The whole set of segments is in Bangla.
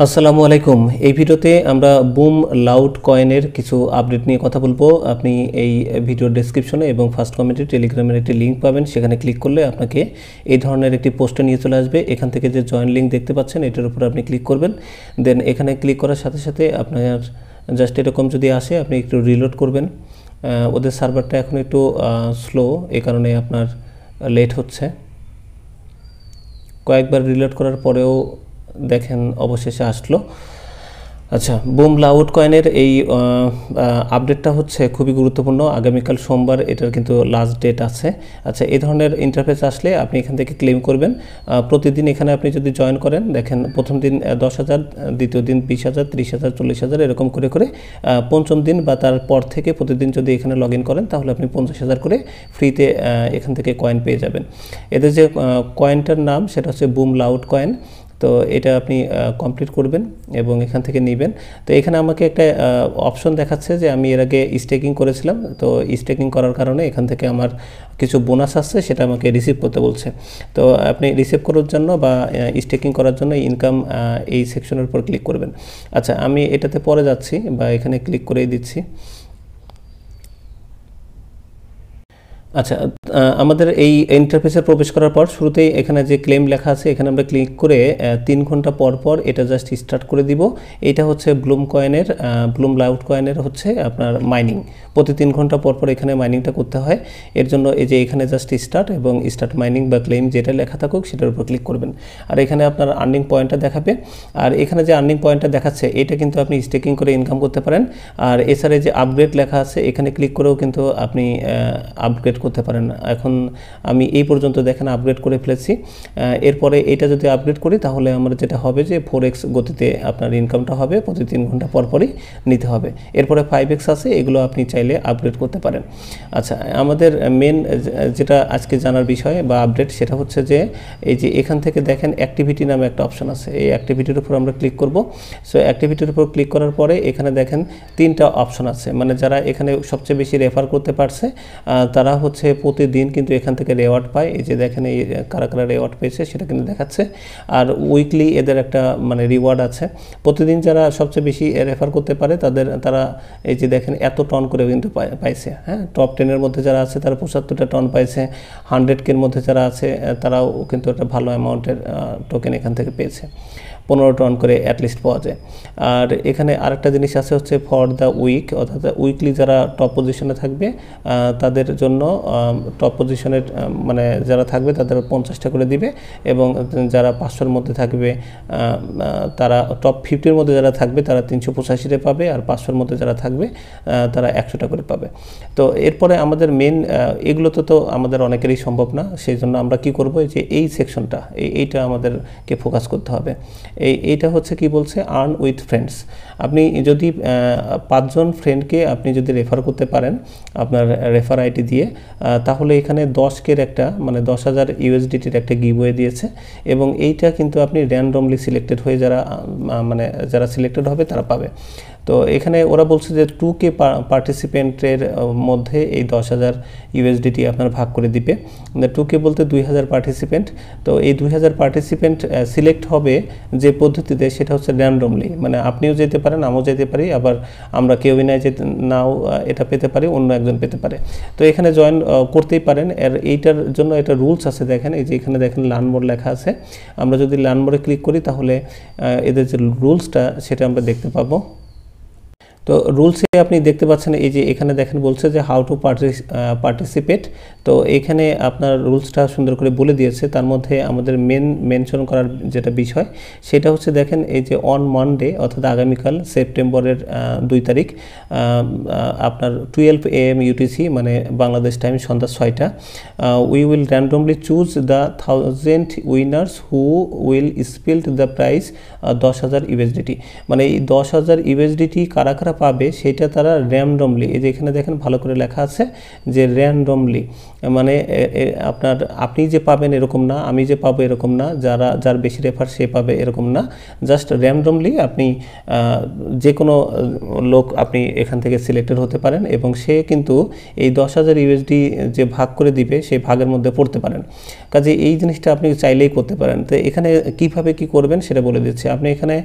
আসসালামু আলাইকুম। এই ভিডিওতে আমরা বুম লাউড কয়েনের কিছু আপডেট নিয়ে কথা বলবো। আপনি এই ভিডিওর ডেসক্রিপশনে এবং ফার্স্ট কমেন্টে টেলিগ্রামের একটি লিঙ্ক পাবেন, সেখানে ক্লিক করলে আপনাকে এই ধরনের একটি পোস্টে নিয়ে চলে আসবে। এখান থেকে যে জয়েন লিঙ্ক দেখতে পাচ্ছেন এটার উপর আপনি ক্লিক করবেন। দেন এখানে ক্লিক করার সাথে সাথে আপনার জাস্ট এরকম যদি আসে আপনি একটু রিলোড করবেন। ওদের সার্ভারটা এখন একটু স্লো, এই কারণে আপনার লেট হচ্ছে। কয়েকবার রিলোড করার পরেও দেখেন অবশেষে আসলো। আচ্ছা, বুম লাউড কয়েনের এই আপডেটটা হচ্ছে খুবই গুরুত্বপূর্ণ। আগামীকাল সোমবার এটার কিন্তু লাস্ট ডেট আছে। আচ্ছা, এই ধরনের ইন্টারফেস আসলে আপনি এখান থেকে ক্লেম করবেন। প্রতিদিন এখানে আপনি যদি জয়েন করেন, দেখেন প্রথম দিন 10,000, দ্বিতীয় দিন 20,000, 30,000, 40,000 এরকম করে করে পঞ্চম দিন বা তারপর থেকে প্রতিদিন যদি এখানে লগ ইন করেন তাহলে আপনি 50,000 করে ফ্রিতে এখান থেকে কয়েন পেয়ে যাবেন। এদের যে কয়েনটার নাম সেটা হচ্ছে বুম লাউড কয়েন। তো এটা আপনি কমপ্লিট করবেন এবং এখান থেকে নেবেন। তো এখানে আমাকে একটা অপশন দেখাচ্ছে যে আমি এর আগে স্টেকিং করেছিলাম, তো স্টেকিং করার কারণে এখান থেকে আমার কিছু বোনাস আসছে, সেটা আমাকে রিসিভ করতে বলছে। তো আপনি রিসিভ করার জন্য বা স্টেকিং করার জন্য ইনকাম এই সেকশনের উপর ক্লিক করবেন। আচ্ছা, আমি এটাতে পরে যাচ্ছি বা এখানে ক্লিক করেই দিচ্ছি। আচ্ছা, আমাদের এই ইন্টারফেসে প্রবেশ করার পর শুরুতেই এখানে যে ক্লেম লেখা আছে এখানে আমরা ক্লিক করে 3 ঘন্টা পর পর এটা জাস্ট স্টার্ট করে দিব। এটা হচ্ছে বুম লাউড কয়েনের হচ্ছে আপনার মাইনিং। প্রতি 3 ঘন্টা পর পর এখানে মাইনিংটা করতে হয়। এর জন্য এই যে এখানে জাস্ট স্টার্ট এবং স্টার্ট মাইনিং বা ক্লেম যেটা লেখা থাকুক সেটার উপর ক্লিক করবেন। আর এখানে আপনার আর্নিং পয়েন্টটা দেখাবে। আর এখানে যে আর্নিং পয়েন্টটা দেখাচ্ছে এটা কিন্তু আপনি স্টেকিং করে ইনকাম করতে পারেন। আর এছাড়া যে আপগ্রেড লেখা আছে এখানে ক্লিক করেও কিন্তু আপনি আপগ্রেড করতে পারেন। এখন আমি এই পর্যন্ত দেখেন আপগ্রেড করে ফেলেছি। এরপরে এটা যদি আপগ্রেড করি তাহলে আমার যেটা হবে যে 4x গতিতে আপনার ইনকামটা হবে, প্রতি 3 ঘন্টা পর পরই নিতে হবে। এরপরে 5x আছে, এগুলো আপনি চাইলে আপগ্রেড করতে পারেন। আচ্ছা, আমাদের মেন যেটা আজকে জানার বিষয় বা আপডেট সেটা হচ্ছে যে এই যে এখান থেকে দেখেন অ্যাক্টিভিটি নামে একটা অপশন আছে, এই অ্যাক্টিভিটির উপর আমরা ক্লিক করব। সো অ্যাক্টিভিটির উপর ক্লিক করার পরে এখানে দেখেন 3টা অপশন আছে, মানে যারা এখানে সবচেয়ে বেশি রেফার করতে পারছে তারা হচ্ছে প্রতিদিন কিন্তু এখান থেকে রেওয়ার্ড পায়। এই যে দেখেন এই কারা কারা রেওয়ার্ড পেয়েছে সেটা কিন্তু দেখাচ্ছে। আর উইকলি এদের একটা মানে রিওয়ার্ড আছে। প্রতিদিন যারা সবচেয়ে বেশি রেফার করতে পারে তারা এই যে দেখেন এত টন করে কিন্তু পাইছে। হ্যাঁ, টপ 10-এর মধ্যে যারা আছে তারা 75টা টন পাইছে। 100K-র মধ্যে যারা আছে তারাও কিন্তু একটা ভালো অ্যামাউন্টের টোকেন এখান থেকে পেয়েছে। 15 টন করে অ্যাটলিস্ট পাওয়া যায়। আর এখানে আরেকটা জিনিস আছে হচ্ছে ফর দ্য উইক, অর্থাৎ উইকলি যারা টপ পজিশনে থাকবে তাদের জন্য টপ পজিশনের মানে যারা থাকবে তাদের 50টা করে দিবে, এবং যারা 500-র মধ্যে থাকবে তারা টপ 50-র মধ্যে যারা থাকবে তারা 385-টা পাবে, আর 500-র মধ্যে যারা থাকবে তারা 100টা করে পাবে। তো এরপরে আমাদের মেন এগুলো তো আমাদের অনেকেরই সম্ভব না, সেই জন্য আমরা কি করব যে এই সেকশনটা এইটা আমাদেরকে ফোকাস করতে হবে। এইটা হচ্ছে কি বলছে, আর্ন উইথ ফ্রেন্ডস। আপনি যদি 5 জন ফ্রেন্ডকে আপনি যদি রেফার করতে পারেন আপনার রেফার আইডি দিয়ে, তাহলে এখানে 10K-র একটা মানে 10,000 USDT-র একটা গিভওয়ে দিয়েছে, এবং এইটা কিন্তু আপনি র্যান্ডমলি সিলেক্টেড হয়ে যারা সিলেক্টেড হবে তারা পাবে। তো এখানে ওরা বলছে যে 2K পার্টিসিপেন্টের মধ্যে এই 10,000 USDT আপনার ভাগ করে দিবে। 2K বলতে 2,000 পার্টিসিপেন্ট। তো এই 2,000 পার্টিসিপেন্ট সিলেক্ট হবে যে পদ্ধতিতে সেটা হচ্ছে র্যান্ডমলি, মানে আপনিও যেতে পারেন, আমিও যেতে পারি, আবার আমরা কেউই নাও এটা পেতে পারি, অন্য একজন পেতে পারে। তো এখানে জয়েন করতেই পারেন। আর এইটার জন্য এটা রুলস আছে, দেখেন এই যে এখানে দেখেন লার্ন মোর লেখা আছে। আমরা যদি লার্ন মোরে ক্লিক করি তাহলে এদের যে রুলসটা সেটা আমরা দেখতে পাবো। তো রুলসে আপনি দেখতে পাচ্ছেন এই যে এখানে দেখেন বলছে যে হাউ টু পার্টিসিপেট। তো এখানে আপনার রুলসটা সুন্দর করে বলে দিয়েছে। তার মধ্যে আমাদের মেনশন করার যেটা বিষয় সেটা হচ্ছে দেখেন এই যে অন মনডে, অর্থাৎ আগামীকাল সেপ্টেম্বরের 2 তারিখ আপনার 12 AM UTC মানে বাংলাদেশ টাইম সন্ধ্যা 6টা, we will randomly choose the 1000 winners who will split the prize 10,000 USDT। মানে এই 10,000 USDT কারা কারা পাবে সেটা তারা র্যান্ডমলি, এই যে এখানে দেখেন ভালো করে লেখা আছে যে র্যান্ডমলি, মানে আপনি যে পাবেন এরকম না, আমি যে পাবো এরকম না, যার বেশি রেফার সে পাবে এরকম না, জাস্ট র্যান্ডমলি আপনি যে কোনো লোক আপনি এখান থেকে সিলেক্টেড হতে পারেন এবং সে কিন্তু এই 10,000 ইউএসডি যে ভাগ করে দিবে সেই ভাগের মধ্যে পড়তে পারেন। কাজে এই জিনিসটা আপনি চাইলেই করতে পারেন। তো এখানে কিভাবে কি করবেন সেটা বলে দিচ্ছি। আপনি এখানে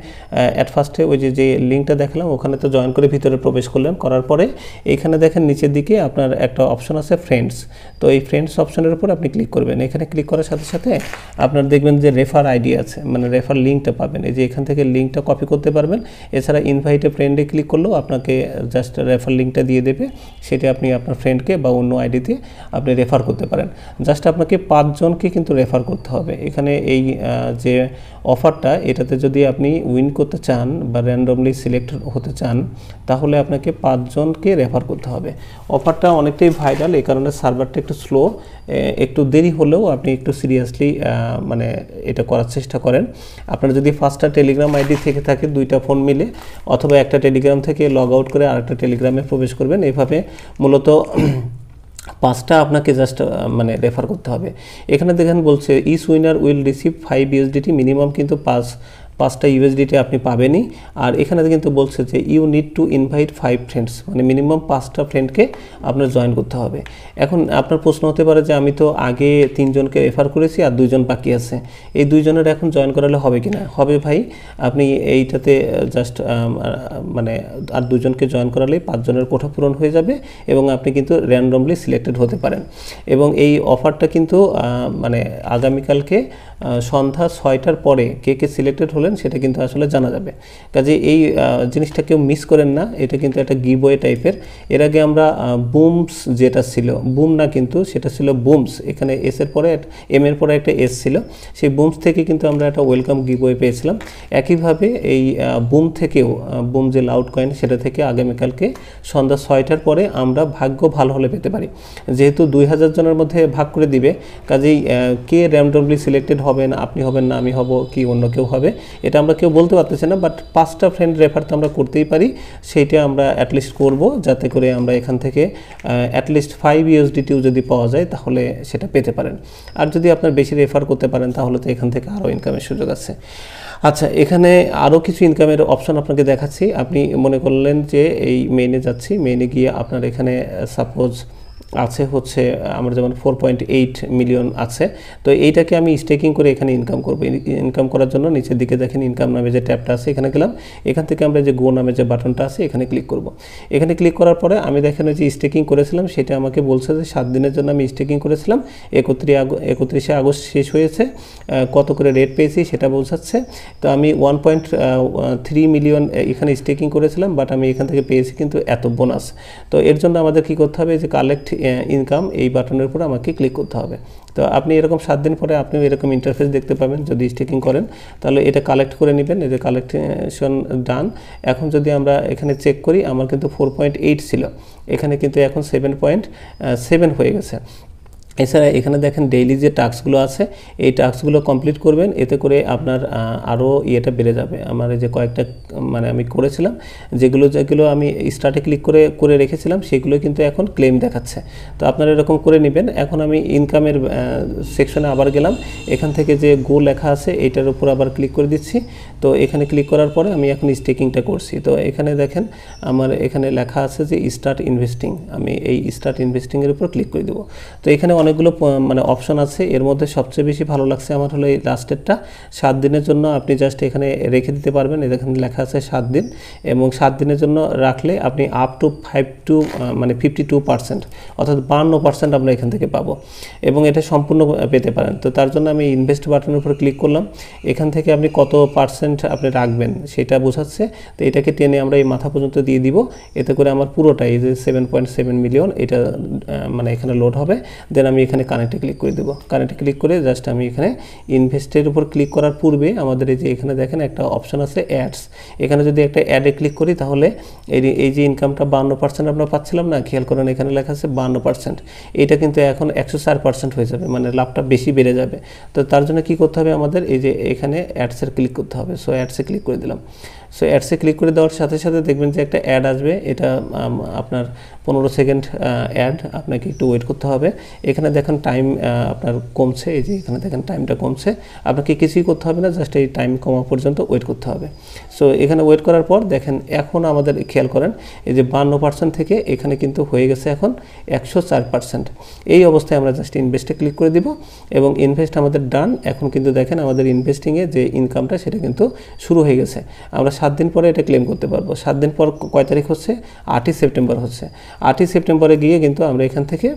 অ্যাট ফার্স্টে ওই যে লিঙ্কটা দেখালাম ওখানে তো জয়েন করে ভিতরে প্রবেশ করলেন, করার পরে এইখানে দেখেন নিচের দিকে আপনার একটা অপশন আছে ফ্রেন্ডস। তো এই ফ্রেন্ডস অপশনের উপর আপনি ক্লিক করবেন। এখানে ক্লিক করার সাথে সাথে আপনার দেখবেন যে রেফার আইডি আছে, মানে রেফার লিঙ্কটা পাবেন। এই যে এখান থেকে লিঙ্কটা কপি করতে পারবেন। এছাড়া ইনভাইটে ফ্রেন্ডে ক্লিক করলেও আপনাকে জাস্ট রেফার লিঙ্কটা দিয়ে দেবে, সেটা আপনি আপনার ফ্রেন্ডকে বা অন্য আইডিতে আপনি রেফার করতে পারেন। জাস্ট আপনাকে 5 জনকে কিন্তু রেফার করতে হবে। এখানে এই যে অফারটা, এটাতে যদি আপনি উইন করতে চান বা র্যান্ডমলি সিলেক্ট হতে চান তাহলে আপনাকে 5 জনকে রেফার করতে হবে। অফারটা অনেকটাই ভাইরাল, এই কারণে সার্ভারটা একটু স্লো, একটু দেরি হলেও আপনি একটু সিরিয়াসলি মানে এটা করার চেষ্টা করেন। আপনার যদি 5টা টেলিগ্রাম আইডি থেকে থাকে 2টা ফোন মিলে, অথবা একটা টেলিগ্রাম থেকে লগ আউট করে আরেকটা টেলিগ্রামে প্রবেশ করবেন। এভাবে মূলত 5টা আপনাকে জাস্ট মানে রেফার করতে হবে। এখানে দেখেন বলছে each winner will receive 5 USDT, minimum কিন্তু 5টা ইউএসডিটি আপনি পাবেনই। আর এখানে কিন্তু বলছে যে you need to invite 5 friends, মানে মিনিমাম 5টা ফ্রেন্ডকে আপনার জয়েন করতে হবে। এখন আপনার প্রশ্ন হতে পারে যে আমি তো আগে 3 জনকে রেফার করেছি আর 2 জন বাকি আছে, এই 2 জনের এখন জয়েন করালে হবে কি না? হবে ভাই, আপনি এইটাতে জাস্ট মানে আর 2 জনকে জয়েন করালেই 5 জনের কোঠা পূরণ হয়ে যাবে এবং আপনি কিন্তু র্যান্ডমলি সিলেক্টেড হতে পারেন। এবং এই অফারটা কিন্তু মানে আগামীকালকে সন্ধ্যা 6টার পরে কে কে সিলেক্টেড হলেন সেটা কিন্তু আসলে জানা যাবে। কাজে এই জিনিসটা কেউ মিস করেন না, এটা কিন্তু একটা গিভওয়ে টাইপের। এর আগে আমরা বুমস যেটা ছিল, বুম না কিন্তু সেটা ছিল বুমস, এখানে এস এর পরে এম এর পরে একটা এস ছিল, সেই বুমস থেকে কিন্তু আমরা একটা ওয়েলকাম গিভওয়ে পেয়েছিলাম। একইভাবে এই বুম থেকেও, বুম যে লাউড কয়েন সেটা থেকে আগামীকালকে সন্ধ্যা 6টার পরে আমরা ভাগ্য ভালো হলে পেতে পারি। যেহেতু 2000 জনের মধ্যে ভাগ করে দিবে, কাজেই কে র্যান্ডমলি সিলেক্টেড হবেন, আপনি হবেন না আমি হব কি অন্য কেউ হবে, এটা আমরা কেউ বলতে পারতেছি না। বাট 5টা ফ্রেন্ড রেফার তো আমরা করতেই পারি, সেইটা আমরা অ্যাটলিস্ট করব, যাতে করে আমরা এখান থেকে অ্যাটলিস্ট 5 ইউএসডিটিও যদি পাওয়া যায় তাহলে সেটা পেতে পারেন। আর যদি আপনার বেশি রেফার করতে পারেন তাহলে তো এখান থেকে আরও ইনকামের সুযোগ আছে। আচ্ছা, এখানে আরও কিছু ইনকামের অপশন আপনাকে দেখাচ্ছি। আপনি মনে করলেন যে এই মেইনে যাচ্ছি, মেইনে গিয়ে আপনার এখানে সাপোজ আছে হচ্ছে আমার যেমন 4.8 মিলিয়ন আছে, তো এইটাকে আমি স্টেকিং করে এখানে ইনকাম করব। ইনকাম করার জন্য নিচের দিকে দেখেন ইনকাম নামে যে ট্যাবটা আছে এখানে গেলাম, এখান থেকে আমরা যে গো নামে যে বাটনটা আছে এখানে ক্লিক করব। এখানে ক্লিক করার পরে আমি দেখেন যে স্টেকিং করেছিলাম সেটা আমাকে বলছে যে 7 দিনের জন্য আমি স্টেকিং করেছিলাম, 31শে আগস্ট শেষ হয়েছে, কত করে রেট পেয়েছি সেটা বোঝাচ্ছে। তো আমি 1.3 মিলিয়ন এখানে স্টেকিং করেছিলাম, বাট আমি এখান থেকে পেয়েছি কিন্তু এত বোনাস। তো এর জন্য আমাদের কি করতে হবে, যে কালেক্ট ইনকাম এই বাটনের উপর আমাকে ক্লিক করতে হবে। তো আপনি এরকম 7 দিন পরে আপনি এরকম ইন্টারফেস দেখতে পাবেন। যদি স্টেকিং করেন তাহলে এটা কালেক্ট করে নেবেন, এই যে কালেকশন ডান। এখন যদি আমরা এখানে চেক করি আমার কিন্তু 4.8 ছিল, এখানে কিন্তু এখন 7.7 হয়ে গেছে। এছাড়া এখানে দেখেন ডেইলি যে টাস্কগুলো আছে এই টাস্কগুলো কমপ্লিট করবেন, এতে করে আপনার আরও ইয়েটা বেড়ে যাবে। আমার এই যে কয়েকটা মানে আমি করেছিলাম, যেগুলো আমি স্টার্টে ক্লিক করে রেখেছিলাম সেগুলো কিন্তু এখন ক্লেম দেখাচ্ছে। তো আপনারা এরকম করে নেবেন। এখন আমি ইনকামের সেকশনে আবার গেলাম, এখান থেকে যে গো লেখা আছে এইটার উপর আবার ক্লিক করে দিচ্ছি। তো এখানে ক্লিক করার পরে আমি এখন স্টেকিংটা করছি। তো এখানে দেখেন আমার এখানে লেখা আছে যে স্টার্ট ইনভেস্টিং, আমি এই স্টার্ট ইনভেস্টিংয়ের উপর ক্লিক করে দেবো। তো এখানে অনেকগুলো মানে অপশন আছে, এর মধ্যে সবচেয়ে বেশি ভালো লাগছে আমার হলো এই লাস্টেরটা। 7 দিনের জন্য আপনি জাস্ট এখানে রেখে দিতে পারবেন, এখানে লেখা আছে 7 দিন, এবং 7 দিনের জন্য রাখলে আপনি আপ টু 52% অর্থাৎ 52% আমরা এখান থেকে পাবো, এবং এটা সম্পূর্ণ পেতে পারেন। তো তার জন্য আমি ইনভেস্ট বাটনের উপর ক্লিক করলাম। এখান থেকে আপনি কত % আপনি রাখবেন সেটা বোঝাচ্ছে। তো এটাকে টেনে আমরা এই মাথা পর্যন্ত দিয়ে দিব, এতে করে আমার পুরোটাই যে 7.7 মিলিয়ন এটা মানে এখানে লোড হবে। দেন আমি এখানে কানেক্টে ক্লিক করে দেবো। কানেক্টে ক্লিক করে জাস্ট আমি এখানে ইনভেস্টের উপর ক্লিক করার পূর্বে আমাদের এই যে এখানে দেখেন একটা অপশন আছে অ্যাডস, এখানে যদি একটা অ্যাডে ক্লিক করি তাহলে এই যে ইনকামটা 52% আমরা পাচ্ছিলাম না, খেয়াল করেন এখানে লেখা আছে 52%, এটা কিন্তু এখন 104% হয়ে যাবে, মানে লাভটা বেশি বেড়ে যাবে। তো তার জন্য কি করতে হবে আমাদের, এই যে এখানে অ্যাডসের ক্লিক করতে হবে। সো অ্যাডসে ক্লিক করে দিলাম। সো অ্যাডসে ক্লিক করে দেওয়ার সাথে সাথে দেখবেন যে একটা অ্যাড আসবে, এটা আপনার 15 সেকেন্ড অ্যাড, আপনাকে একটু ওয়েট করতে হবে। এখানে দেখেন টাইম আপনার কমছে, এই যে এখানে দেখেন টাইমটা কমছে, আপনাকে কিছুই করতে হবে না, জাস্ট এই টাইম কমা পর্যন্ত ওয়েট করতে হবে। সো এখানে ওয়েট করার পর দেখেন এখন আমাদের খেয়াল করেন এই যে 52% থেকে এখানে কিন্তু হয়ে গেছে এখন 104%। এই অবস্থায় আমরা জাস্ট ইনভেস্টে ক্লিক করে দিব এবং ইনভেস্ট আমাদের ডান। এখন কিন্তু দেখেন আমাদের ইনভেস্টিংয়ে যে ইনকামটা সেটা কিন্তু শুরু হয়ে গেছে। আমরা 7 দিন পরে এটা ক্লেম করতে পারবো। 7 দিন পর কয় তারিখ হচ্ছে, 8ই সেপ্টেম্বর হচ্ছে। 8ই সেপ্টেম্বরে গিয়ে কিন্তু আমরা এখান থেকে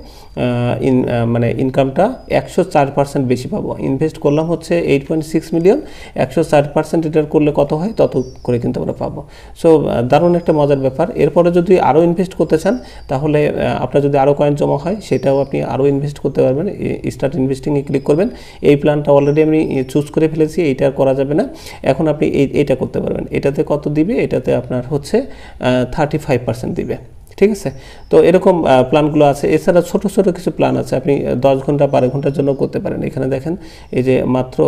মানে ইনকামটা 104% বেশি পাবো। ইনভেস্ট করলাম হচ্ছে 8.6 মিলিয়ন, 104% এটার করলে কত হয় তত করে কিন্তু আমরা পাবো। সো দারুণ একটা মজার ব্যাপার। এরপরে যদি আরও ইনভেস্ট করতে চান তাহলে আপনার যদি আরও কয়েন জমা হয় সেটাও আপনি আরও ইনভেস্ট করতে পারবেন। স্টার্ট ইনভেস্টিংয়ে ক্লিক করবেন। এই প্ল্যানটা অলরেডি আমি চুজ করে ফেলেছি, এইটা আর করা যাবে না। এখন আপনি এইটা করতে পারবেন। এটাতে কত দিবে, এটাতে আপনার হচ্ছে 35% দিবে। ঠিক আছে, তো এরকম প্ল্যানগুলো আছে। এছাড়া ছোট ছোট কিছু প্ল্যান আছে, আপনি 10 ঘন্টা 12 ঘন্টার জন্য করতে পারেন। এখানে দেখেন এই যে মাত্র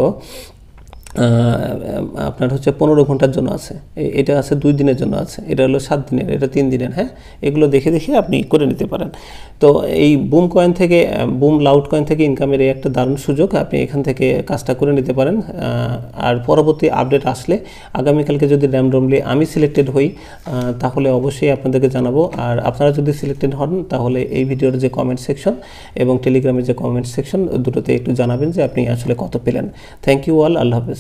আপনার হচ্ছে 15 ঘন্টার জন্য আছে, এটা আছে 2 দিনের জন্য আছে, এটা হলো 7 দিনের, এটা 3 দিনের। হ্যাঁ, এগুলো দেখে দেখে আপনি করে নিতে পারেন। তো এই বুম কয়েন থেকে, বুম লাউড কয়েন থেকে ইনকামের এই একটা দারুণ সুযোগ, আপনি এখান থেকে কাজটা করে নিতে পারেন। আর পরবর্তী আপডেট আসলে আগামীকালকে যদি র্যান্ডমলি আমি সিলেক্টেড হই তাহলে অবশ্যই আপনাদেরকে জানাবো। আর আপনারা যদি সিলেক্টেড হন তাহলে এই ভিডিওর যে কমেন্ট সেকশন এবং টেলিগ্রামের যে কমেন্ট সেকশন দুটোতে একটু জানাবেন যে আপনি আসলে কত পেলেন। থ্যাংক ইউ অল, আল্লাহ হাফেজ।